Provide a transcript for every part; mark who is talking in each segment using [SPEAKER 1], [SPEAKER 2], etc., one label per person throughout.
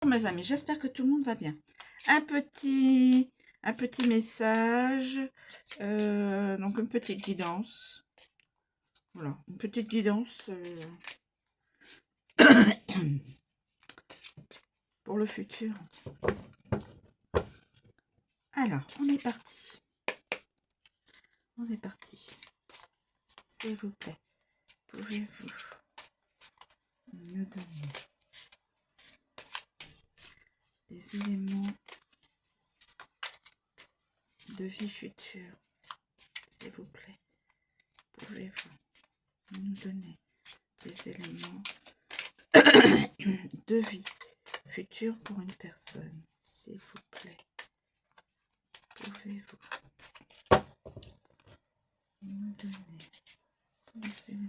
[SPEAKER 1] Mes amis, j'espère que tout le monde va bien. Un petit message, donc une petite guidance. Voilà, une petite guidance pour le futur. Alors, on est parti. On est parti. S'il vous plaît, pouvez-vous nous donner des éléments de vie future? S'il vous plaît, pouvez-vous nous donner des éléments de vie future pour une personne? S'il vous plaît, pouvez-vous nous donner des éléments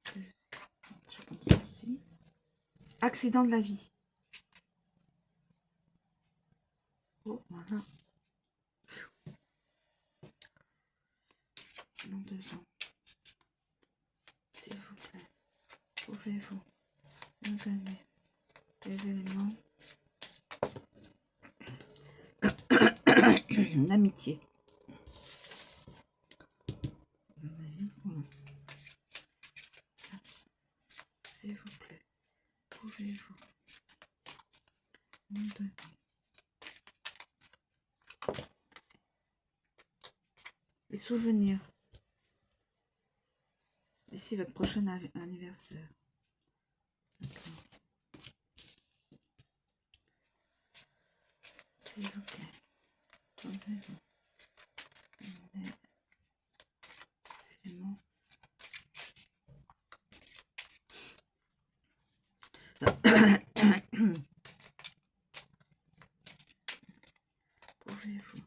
[SPEAKER 1] de vie? Je pense ici. Accident de la vie. Oh, voilà. Dans 2 ans. S'il vous plaît, pouvez-vous nous donner des éléments d'amitié? S'il vous plaît, pouvez-vous nous donner des souvenirs d'ici votre prochain anniversaire? D'accord. S'il vous plaît, pouvez-vous donner des éléments pouvez-vous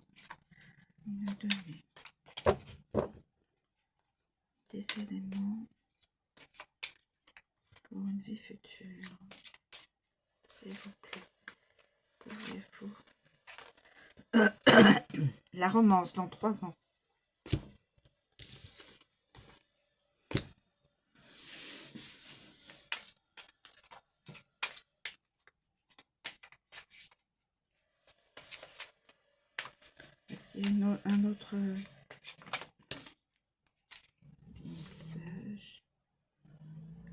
[SPEAKER 1] nous donner des éléments pour une vie future? S'il vous plaît, pouvez-vous la romance dans 3 ans? Est-ce qu'il y a un autre message?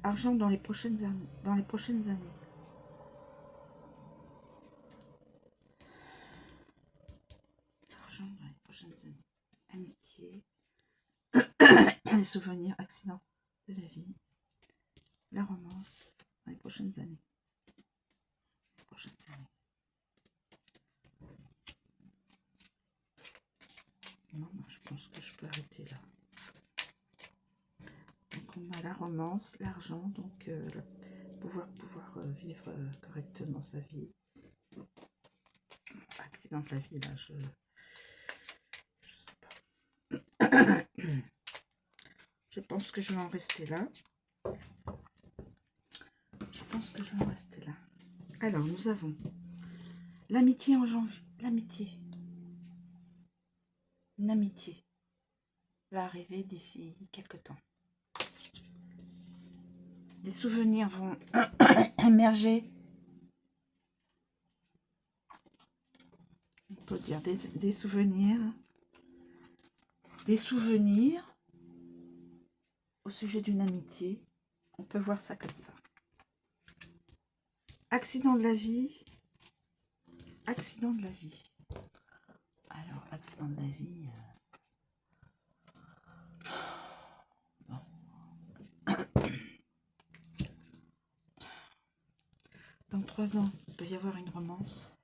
[SPEAKER 1] Argent dans les prochaines années. Argent dans les prochaines années. Amitié. Les souvenirs, accidents de la vie. La romance dans les prochaines années. Non, je pense que je peux arrêter là. Donc on a la romance, l'argent, donc pouvoir vivre correctement sa vie. Accident de la vie, là, je sais pas. Je pense que je vais en rester là. Alors, nous avons l'amitié en janvier. L'amitié. Une amitié va arriver d'ici quelques temps. Des souvenirs vont émerger. On peut dire des souvenirs. Des souvenirs au sujet d'une amitié. On peut voir ça comme ça. Accident de la vie. Accident de la vie. Alors, accident de la vie. Bon. Dans 3 ans, il peut y avoir une romance.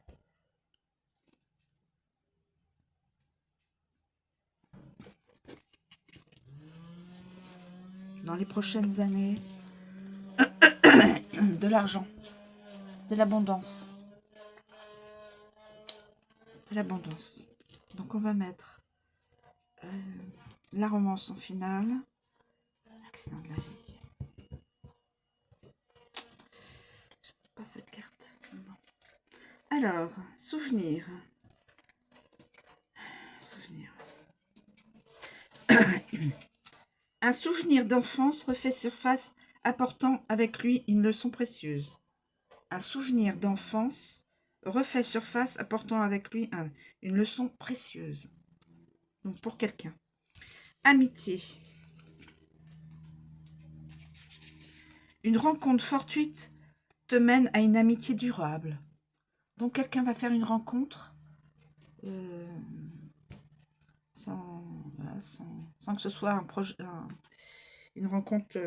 [SPEAKER 1] Dans les prochaines années, de l'argent, de l'abondance. De l'abondance. Donc on va mettre la romance en finale. Accident de la vie. Je ne pas cette carte. Non. Alors, souvenir. Un souvenir d'enfance refait surface, apportant avec lui une leçon précieuse. un souvenir d'enfance refait surface, apportant avec lui une leçon précieuse. Donc pour quelqu'un. Amitié. Une rencontre fortuite te mène à une amitié durable. Donc quelqu'un va faire une rencontre sans que ce soit un projet, une rencontre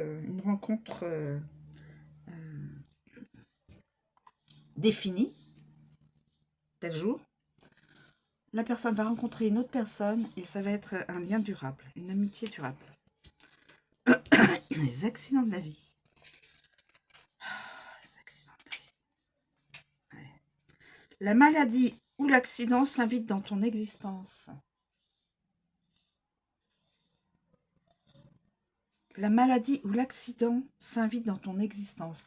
[SPEAKER 1] définie, tel jour. La personne va rencontrer une autre personne et ça va être un lien durable, une amitié durable. Les accidents de la vie. Les accidents de la vie. Ouais. La maladie ou l'accident s'invite dans ton existence. La maladie ou l'accident s'invite dans ton existence.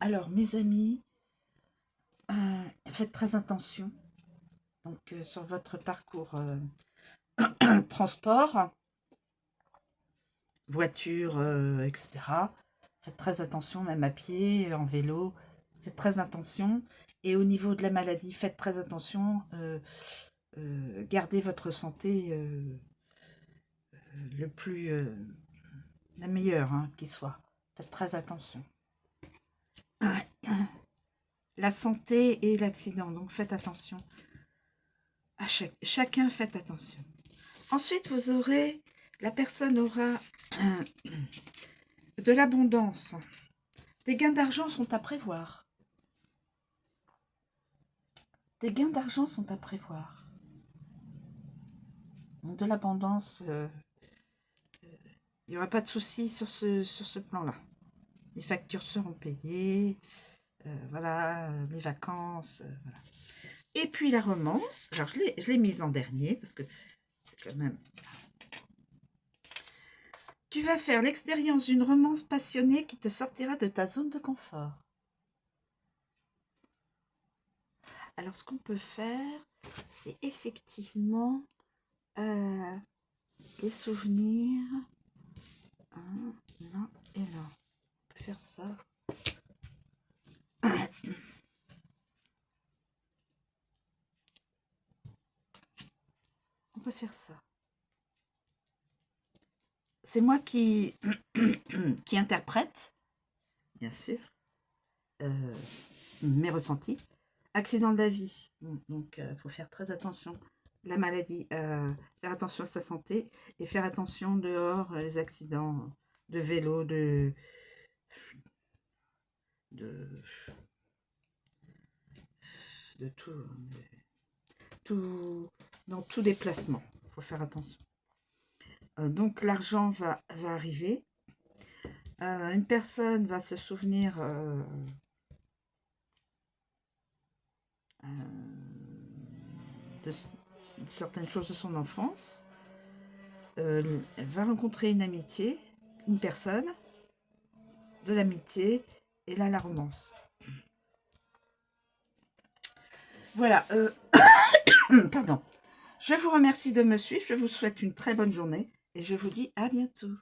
[SPEAKER 1] Alors, mes amis, faites très attention. Donc, sur votre parcours transport, voiture, etc. Faites très attention, même à pied, en vélo. Faites très attention. Et au niveau de la maladie, faites très attention. Gardez votre santé la meilleure qui soit. Faites très attention. La santé et l'accident, donc faites attention. À chacun, faites attention. Ensuite, la personne aura de l'abondance. Des gains d'argent sont à prévoir. Des gains d'argent sont à prévoir. Donc de l'abondance, il n'y aura pas de souci sur ce plan-là. Les factures seront payées, voilà, les vacances, voilà. Et puis la romance, alors je l'ai mise en dernier, parce que c'est quand même... Tu vas faire l'expérience d'une romance passionnée qui te sortira de ta zone de confort. Alors, ce qu'on peut faire, c'est effectivement les souvenirs. Là et là. On peut faire ça. On peut faire ça. C'est moi qui interprète, bien sûr, mes ressentis. Accident de la vie, donc il faut faire très attention. La maladie, faire attention à sa santé et faire attention dehors, les accidents de vélo, de tout, dans tout déplacement. Il faut faire attention. Donc l'argent va arriver. Une personne va se souvenir de certaines choses de son enfance. Elle va rencontrer une amitié, une personne, de l'amitié, et là la romance. Voilà. Pardon. Je vous remercie de me suivre. Je vous souhaite une très bonne journée et je vous dis à bientôt.